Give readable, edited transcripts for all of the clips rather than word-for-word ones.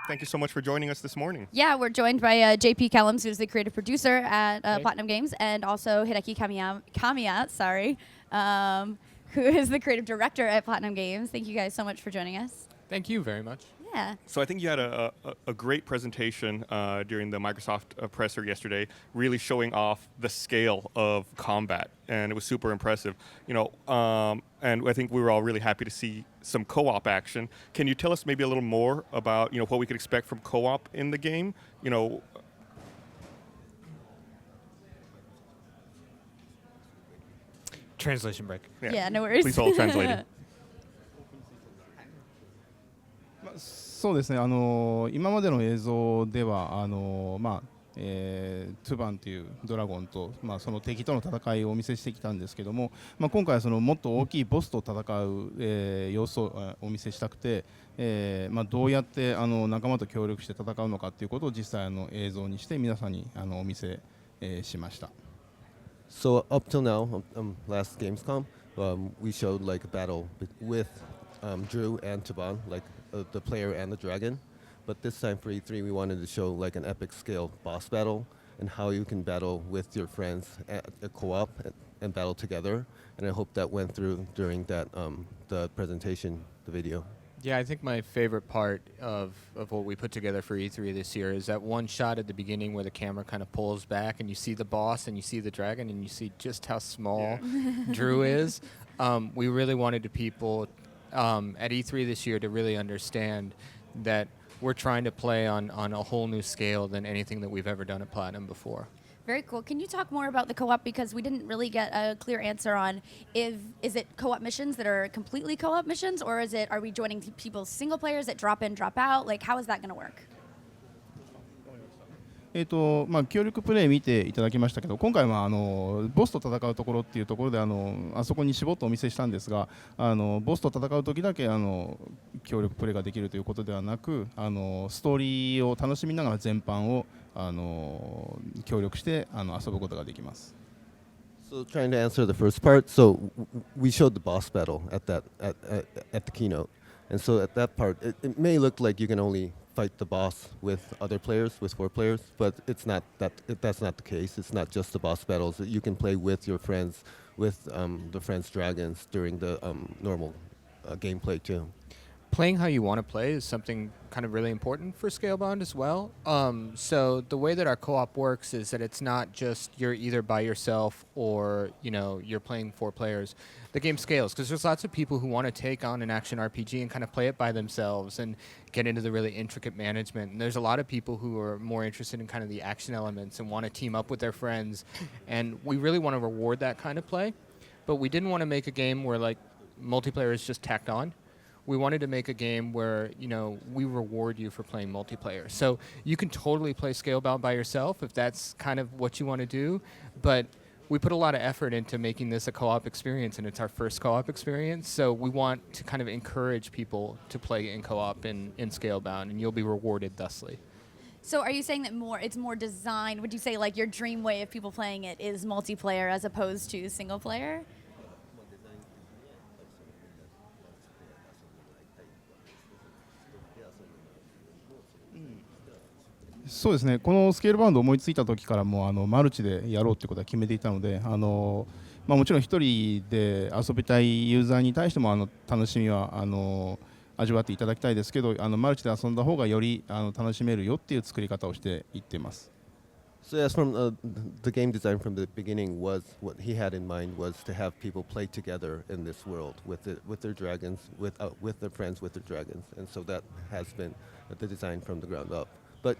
Thank you so much for joining us this morning. Yeah, we're joined by JP Kellums, who's the creative producer at Platinum Games, and also Hideki Kamiya, who is the creative director at Platinum Games. Thank you guys so much for joining us. Thank you very much. Yeah. So I think you had a great presentation during the Microsoft presser yesterday, really showing off the scale of combat, and it was super impressive. And I think we were all really happy to see some co-op action. Can you tell us maybe a little more about what we could expect from co-op in the game? Translation break. Yeah, no worries. Please hold translating. そうですね、今までの映像ではトゥバンというドラゴンと、その敵との戦いをお見せしてきたんですけども、今回はそのもっと大きいボスと戦う、様子をお見せしたくて、どうやって仲間と協力して戦うのかということを実際映像にして皆さんにお見せ、しました。So up till now, last Gamescom, we showed like a battle with Drew and Taban, like the player and the dragon. But this time for E3, we wanted to show like an epic scale boss battle and how you can battle with your friends at a co-op and battle together. And I hope that went through during that the presentation, the video. Yeah, I think my favorite part of what we put together for E3 this year is that one shot at the beginning where the camera kind of pulls back and you see the boss and you see the dragon and you see just how small Drew is. We really wanted the people at E3 this year to really understand that we're trying to play on a whole new scale than anything that we've ever done at Platinum before. Very cool. Can you talk more about the co-op, because we didn't really get a clear answer on is it co-op missions that are completely co-op missions, or are we joining people's single players that drop in, drop out? Like, how is that going to work? 協力プレイ見ていただきましたけど、今回はボスと戦うところっていうところであそこに絞ってお見せしたんですが、ボスと戦う時だけ協力プレイができるということではなく、ストーリーを楽しみながら全般を協力して遊ぶことができます。So trying to answer the first part, so we showed the boss battle at the keynote, and so at that part, it may look like you can only fight the boss with other players, with 4 players, but it's not that. That's not the case. It's not just the boss battles. You can play with your friends, with the friends' dragons during the normal gameplay too. Playing how you want to play is something kind of really important for Scalebound as well. So the way that our co-op works is that it's not just you're either by yourself or you're playing 4 players. The game scales because there's lots of people who want to take on an action RPG and kind of play it by themselves and get into the really intricate management. And there's a lot of people who are more interested in kind of the action elements and want to team up with their friends. And we really want to reward that kind of play. But we didn't want to make a game where like multiplayer is just tacked on. We wanted to make a game where, we reward you for playing multiplayer. So you can totally play Scalebound by yourself if that's kind of what you want to do. But we put a lot of effort into making this a co-op experience, and it's our first co-op experience. So we want to kind of encourage people to play in co-op in Scalebound, and you'll be rewarded thusly. So are you saying that it's more designed? Would you say like your dream way of people playing it is multiplayer as opposed to single player? そうですね、このスケールバウンドを思いついた時からもマルチでやろうということは決めていたので、もちろん一人で遊びたいユーザーに対しても楽しみは味わっていただきたいですけど、マルチで遊んだ方がより楽しめるよっていう作り方をしていっています。So yes, from the game design from the beginning was what he had in mind was to have people play together in this world with their dragons, with their friends, with their dragons, and so that has been the design from the ground up. But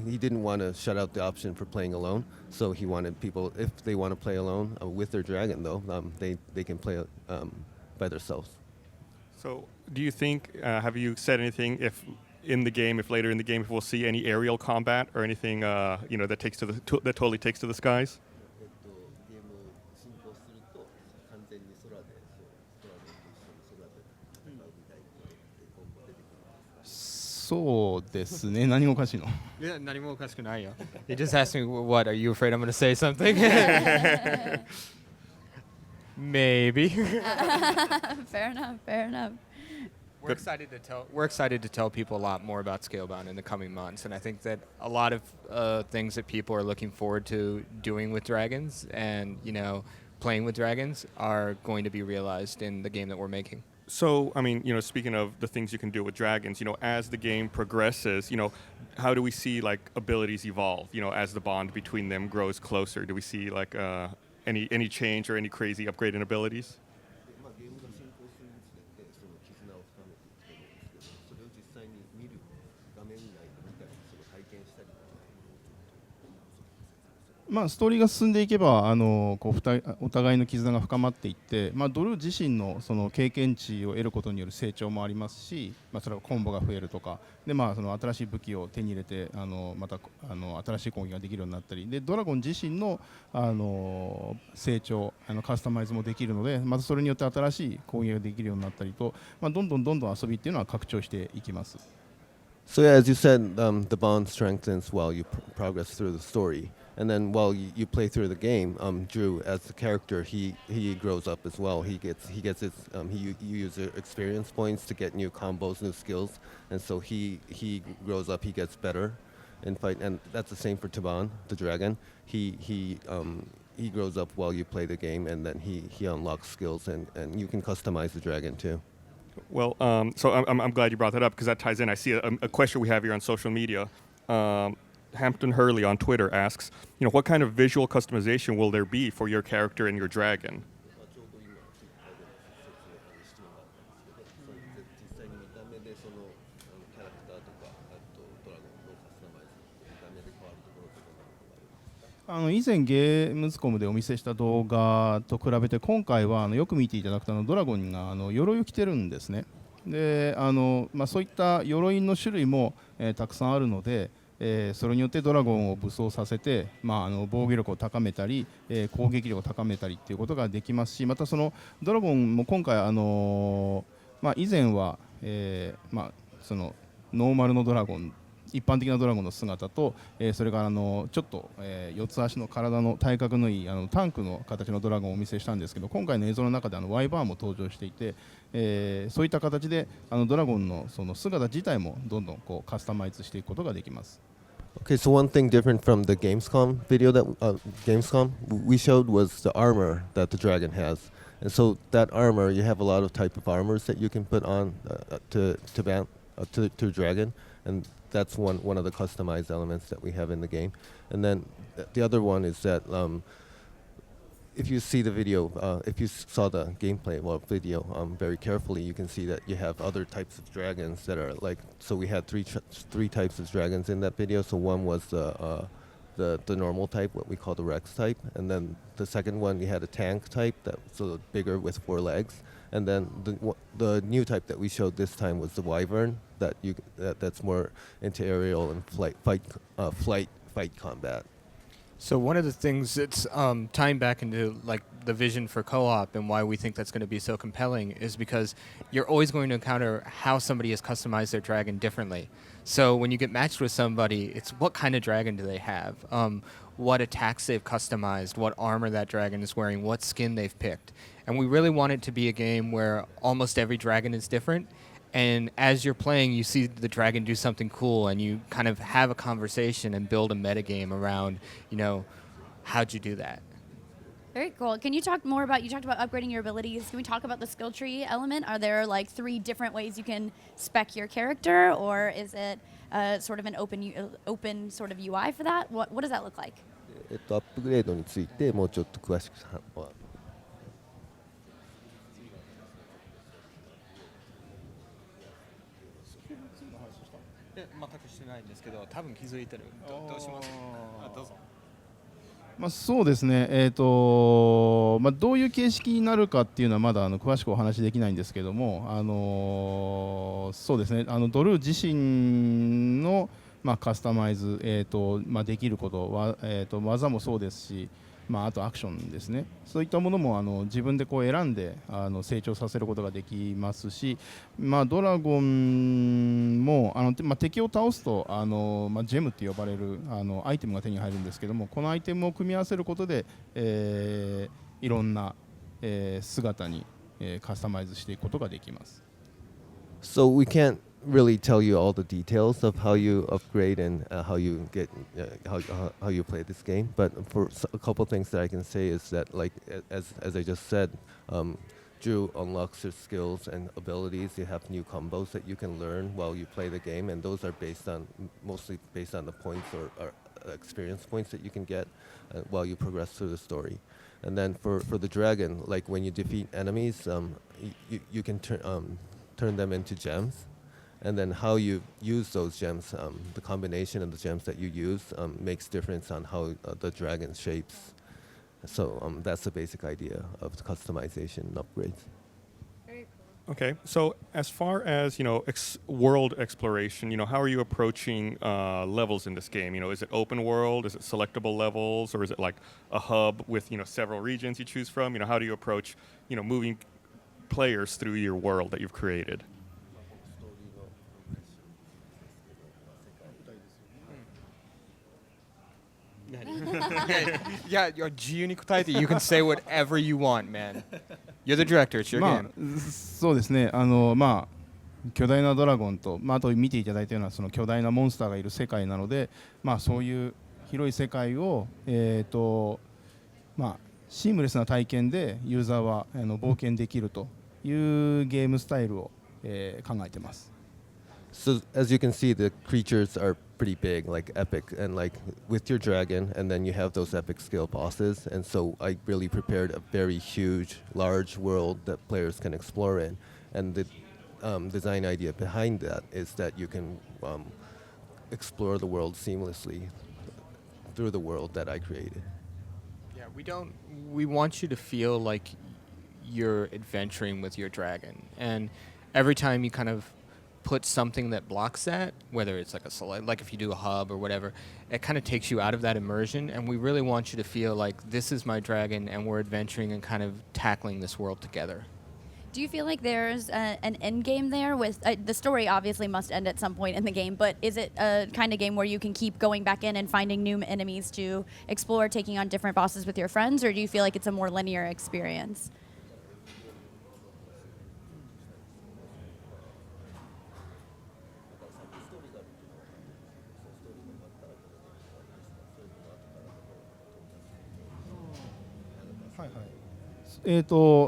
he didn't want to shut out the option for playing alone, so he wanted people, if they want to play alone with their dragon, though, they can play by themselves. So do you think, have you said anything if later in the game, if we'll see any aerial combat or anything, that totally takes to the skies? そうですね、何もおかしいの。いや、何もおかしくないよ。He just asked me, what, are you afraid I'm going to say something? Maybe. Fair enough. We're excited to tell people a lot more about Scalebound in the coming months, and I think that a lot of things that people are looking forward to doing with dragons and playing with dragons are going to be realized in the game that we're making. So, I mean, speaking of the things you can do with dragons, as the game progresses, how do we see like abilities evolve? As the bond between them grows closer, do we see like any change or any crazy upgrade in abilities? まあ、ゲームが進行するにつれてその絆を深めていくと思うんですけど、それを実際に見る画面内で見たりその体験したりとかまあ、ストーリーが進んでいけばこうお互いの絆が深まっていって、まあ、ドル自身のその経験値を得ることによる成長もありますし、まあ、それはコンボが増えるとかで、まあ、その新しい武器を手に入れてまた新しい攻撃ができるようになったりでドラゴン自身の成長カスタマイズもできるのでまたそれによって新しい攻撃ができるようになったりと、まあ、どんどん遊びっていうのは拡張していきます。So yeah, as you said, the bond strengthens while you progress through the story. And then while you play through the game, Drew, as the character, he grows up as well. He gets his you use your experience points to get new combos, new skills, and so he grows up. He gets better in fight, and that's the same for Taban, the dragon. He grows up while you play the game, and then he unlocks skills, and you can customize the dragon too. Well, so I'm glad you brought that up because that ties in. I see a question we have here on social media. Hampton Hurley on Twitter asks, what kind of visual customization will there be for your character and your dragon?「以前ゲームズコムでお見せした動画と比べて今回はよく見ていただくとドラゴンが鎧を着てるんですね。でまあ、そういった鎧の種類も、たくさんあるので、それによってドラゴンを武装させて、まあ、防御力を高めたり、攻撃力を高めたりっていうことができますしまたそのドラゴンも今回まあ、以前は、まあ、そのノーマルのドラゴン一般的なドラゴンの姿と、それからちょっと、四つ足の体の体格のいいタンクの形のドラゴンをお見せしたんですけど今回の映像の中でワイバーンも登場していて、そういった形でドラゴンのその姿自体もどんどんこうカスタマイズしていくことができます。Okay, so one thing different from the Gamescom video that Gamescom we showed was the armor that the dragon has, and so that armor you have a lot of type of armors that you can put on to dragon, and that's one of the customized elements that we have in the game. And then the other one is that if you see the video, if you saw the gameplay video very carefully, you can see that you have other types of dragons that are like. So we had three types of dragons in that video. So one was the normal type, what we call the Rex type, and then the second one we had a tank type that's bigger with 4 legs. And then the new type that we showed this time was the wyvern that's more into aerial and fight combat. So one of the things that's tying back into like the vision for co-op and why we think that's going to be so compelling is because you're always going to encounter how somebody has customized their dragon differently. So when you get matched with somebody, it's what kind of dragon do they have? What attacks they've customized, what armor that dragon is wearing, what skin they've picked. And we really want it to be a game where almost every dragon is different. And as you're playing, you see the dragon do something cool, and you kind of have a conversation and build a metagame around, how'd you do that? Very cool. Can you talk more about, you talked about upgrading your abilities. Can we talk about the skill tree element? Are there like 3 different ways you can spec your character, or is it sort of an open sort of UI for that? What does that look like? アップグレードについてもうちょっと詳しく全くしてないんですけど、多分気づいてる。どうします？どうぞ。まあ、そうですね、まあ、どういう形式になるかっていうのはまだ詳しくお話しできないんですけども、そうですねドル自身の、まあ、カスタマイズ、まあ、できることは、技もそうですし、まあ、あとアクションですねそういったものも自分でこう選んで成長させることができますし、まあ、ドラゴンもまあ、敵を倒すとまあ、ジェムって呼ばれるアイテムが手に入るんですけどもこのアイテムを組み合わせることで、いろんな、姿に、カスタマイズしていくことができます。So we can't really tell you all the details of how you upgrade and how you get how you play this game. But for a couple things that I can say is that, like as I just said, Drew unlocks your skills and abilities. You have new combos that you can learn while you play the game, and those are mostly based on the points or experience points that you can get while you progress through the story. And then for the dragon, like when you defeat enemies, you can turn them into gems. And then how you use those gems, the combination of the gems that you use makes difference on how the dragon shapes. So that's the basic idea of the customization and upgrades. Okay, so as far as world exploration, how are you approaching levels in this game? Is it open world? Is it selectable levels, or is it like a hub with several regions you choose from? How do you approach moving players through your world that you've created? Yeah, you're 自由に答えて you can say whatever you want, man. You're the director, it's your ま game. あ、そうですね、巨大なドラゴンと、あと見ていただいたようなその巨大なモンスターがいる世界なので、そういう広い世界を、シームレスな体験でユーザーは冒険できるというゲームスタイルを、考えています。So as you can see, the creatures are pretty big, like epic, and like with your dragon, and then you have those epic scale bosses. And so I really prepared a very huge, large world that players can explore in. And the design idea behind that is that you can explore the world seamlessly through the world that I created. Yeah, we want you to feel like you're adventuring with your dragon. And every time you kind of put something that blocks that, whether it's like like if you do a hub or whatever, it kind of takes you out of that immersion, and we really want you to feel like this is my dragon and we're adventuring and kind of tackling this world together. Do you feel like there's an end game there with the story obviously must end at some point in the game, but is it a kind of game where you can keep going back in and finding new enemies to explore, taking on different bosses with your friends, or do you feel like it's a more linear experience? .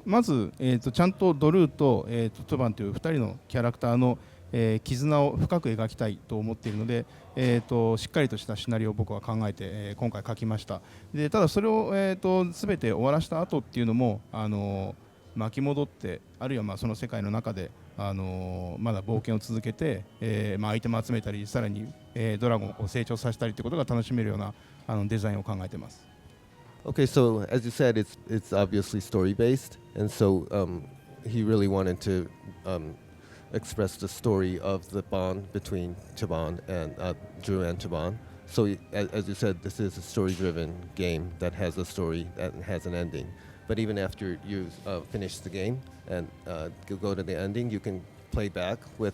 まず、ちゃんとドルーと、トゥバンという2人のキャラクターの、絆を深く描きたいと思っているので、しっかりとしたシナリオを僕は考えて、今回書きました。でただそれを、全て終わらした後っていうのも巻き戻って、あるいはその世界の中で、まだ冒険を続けて、アイテムを集めたり、さらに、ドラゴンを成長させたりということが楽しめるようなデザインを考えています。Okay, so as you said, it's obviously story based, and so he really wanted to express the story of the bond between Chaban and Drew and Chaban. So as you said, this is a story-driven game that has a story that has an ending. But even after you finish the game and go to the ending, you can play back with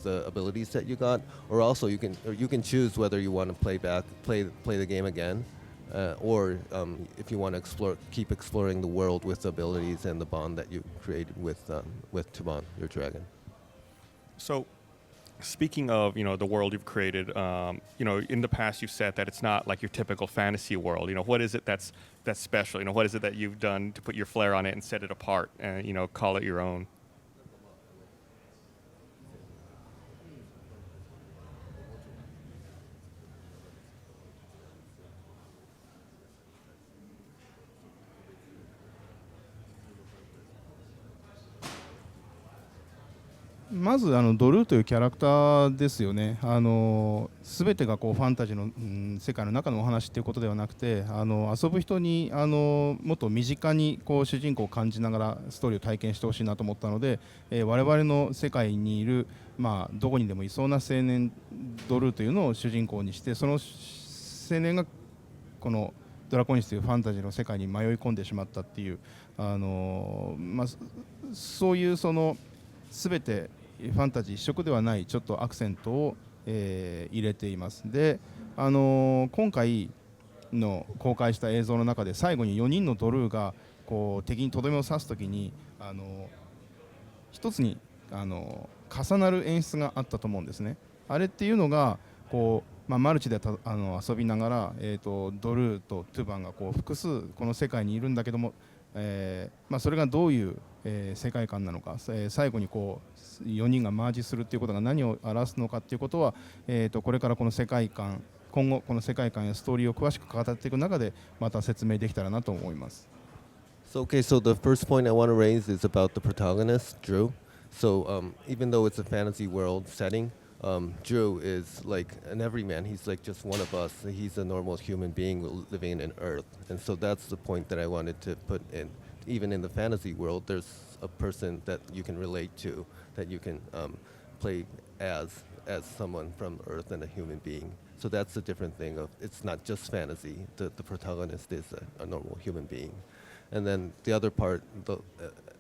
the abilities that you got, or also you can choose whether you want to play the game again. Or if you want to keep exploring the world with the abilities and the bond that you created with Chaban, your dragon. So, speaking of the world you've created, in the past you've said that it's not like your typical fantasy world. What is it that's special? What is it that you've done to put your flair on it and set it apart and call it your own?まずドルーというキャラクターですよね。全てがファンタジーの、世界の中のお話ということではなくて、遊ぶ人にもっと身近に主人公を感じながらストーリーを体験してほしいなと思ったので、我々の世界にいる、どこにでもいそうな青年ドルーというのを主人公にして、その青年がこのドラコニスというファンタジーの世界に迷い込んでしまったっていう、そういう全てファンタジー一色ではないちょっとアクセントを、入れています。で、今回の公開した映像の中で最後に4人のドルーが敵にとどめを刺すときに一つに重なる演出があったと思うんですね。あれっていうのがこう、マルチで遊びながら、ドルーとトゥバンがこう複数この世界にいるんだけども、それがどういう、世界観なのか、最後にこう4人がマージするっていうことが何を表すのかっていうことは、これからこの世界観今後この世界観やストーリーを詳しく語っていく中でまた説明できたらなと思います。So okay, so the first point I want to raise is about the protagonist, Drew. So even though it's a fantasy world setting, Drew is like an everyman. He's like just one of us. He's a normal human being living in Earth, and so that's the point that I wanted to put in. Even in the fantasy world, there's a person that you can relate to, that you can play as someone from Earth and a human being. So that's the different thing of it's not just fantasy. The protagonist is a normal human being. And then the other part,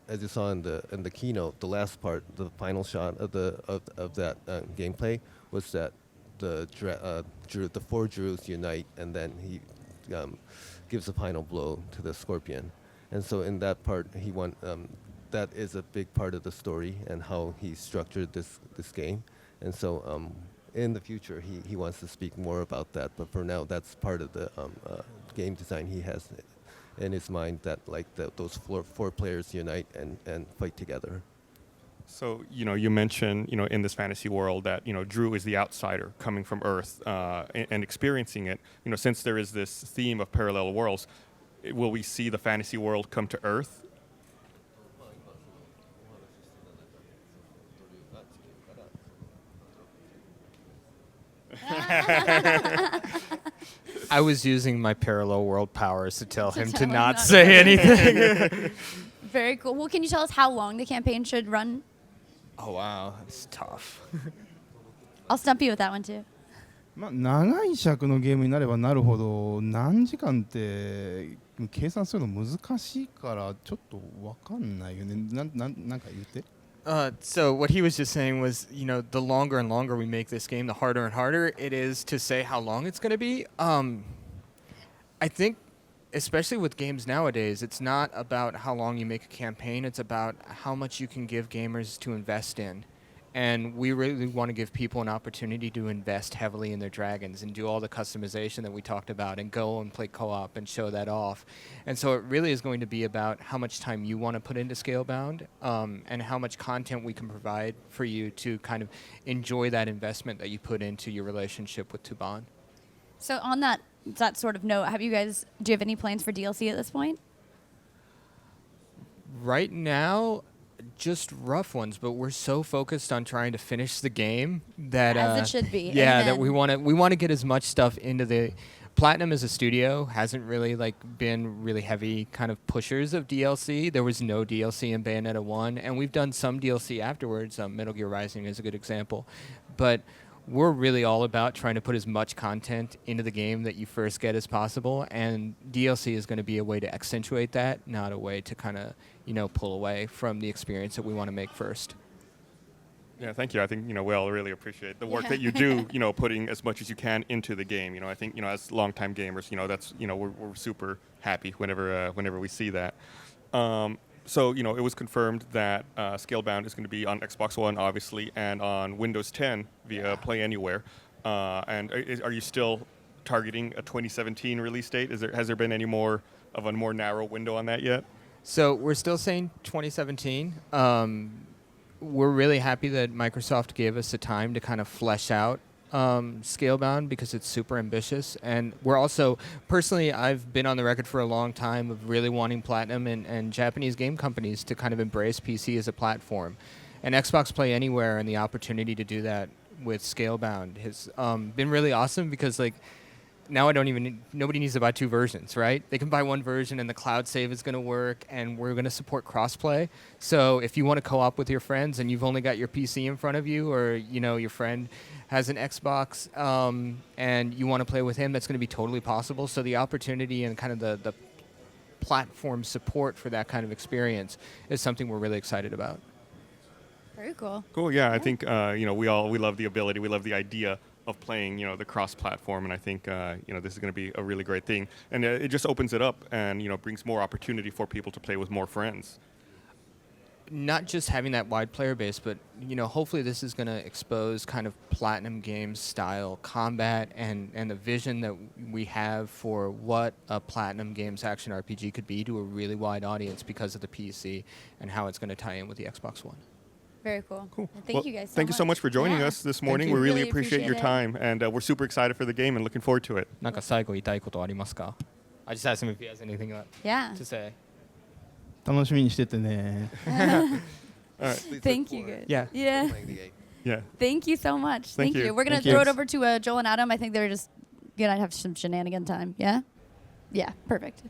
as you saw in the keynote, the last part, the final shot of that gameplay was that the four Drews unite, and then he gives a final blow to the Scorpion. And so in that part, that is a big part of the story and how he structured this game. And so in the future, he wants to speak more about that. But for now, that's part of the game design he has in his mind, that like those four players unite and fight together. So, you mentioned, in this fantasy world that, Drew is the outsider coming from Earth and experiencing it. Since there is this theme of parallel worlds, will we see the fantasy world come to Earth? I was using my parallel world powers to tell him to not say anything. Very cool. Well, can you tell us how long the campaign should run? Oh, wow. It's tough. I'll stump you with that one too. 長い尺のゲームになればなるほど何時間って計算するの難しいからちょっと分かんないよね。なんか言って。So what he was just saying was, the longer and longer we make this game, the harder and harder it is to say how long it's going to be. I think, especially with games nowadays, it's not about how long you make a campaign. It's about how much you can give gamers to invest in. And we really want to give people an opportunity to invest heavily in their dragons and do all the customization that we talked about and go and play co-op and show that off. And so it really is going to be about how much time you want to put into Scalebound and how much content we can provide for you to kind of enjoy that investment that you put into your relationship with Tuban. So on that sort of note, do you have any plans for DLC at this point? Right now, just rough ones, but we're so focused on trying to finish the game that as it should be. Yeah, Amen. that we want to get as much stuff into the Platinum as a studio hasn't really been really heavy kind of pushers of DLC. There was no DLC in Bayonetta 1, and we've done some DLC afterwards. Metal Gear Rising is a good example, but we're really all about trying to put as much content into the game that you first get as possible, and DLC is going to be a way to accentuate that, not a way to kind of, pull away from the experience that we want to make first. Yeah, thank you. I think, we all really appreciate the work that you do, putting as much as you can into the game. I think, as longtime gamers, that's, we're super happy whenever we see that. So, it was confirmed that Scalebound is going to be on Xbox One, obviously, and on Windows 10 via Play Anywhere. And are you still targeting a 2017 release date? Has there been any more of a more narrow window on that yet? So we're still saying 2017. We're really happy that Microsoft gave us the time to kind of flesh out Scalebound because it's super ambitious. And we're also, personally, I've been on the record for a long time of really wanting Platinum and Japanese game companies to kind of embrace PC as a platform. And Xbox Play Anywhere and the opportunity to do that with Scalebound has been really awesome because, now nobody needs to buy two versions, right? They can buy one version and the cloud save is going to work, and we're going to support crossplay. So if you want to co-op with your friends and you've only got your PC in front of you, or, your friend has an Xbox and you want to play with him, that's going to be totally possible. So the opportunity and kind of the platform support for that kind of experience is something we're really excited about. Very cool. Cool, yeah. I think, we love the ability, we love the idea of playing, the cross-platform, and I think, this is going to be a really great thing. And it just opens it up and, brings more opportunity for people to play with more friends. not just having that wide player base, but hopefully this is going to expose kind of Platinum Games style combat and the vision that we have for what a Platinum Games action RPG could be to a really wide audience because of the PC and how it's going to tie in with the Xbox One. Very cool. Cool. Thank Well, you guys. Thank you so much for joining Yeah. us this morning. you. We really Really appreciate your appreciate it. time, and we're super excited for the game and looking forward to it. なんか最後言いたいことありますか? I just asked him if he has anything Yeah. to say. 楽しみにしててね。 All right. Please look Thank you, forward guys. Yeah. Yeah. to playing the game. Yeah. Thank you so much. Thank you. We're gonna Thank you. throw it over to Joel and Adam. I think they're just gonna have some shenanigan time. Yeah. Yeah. Perfect.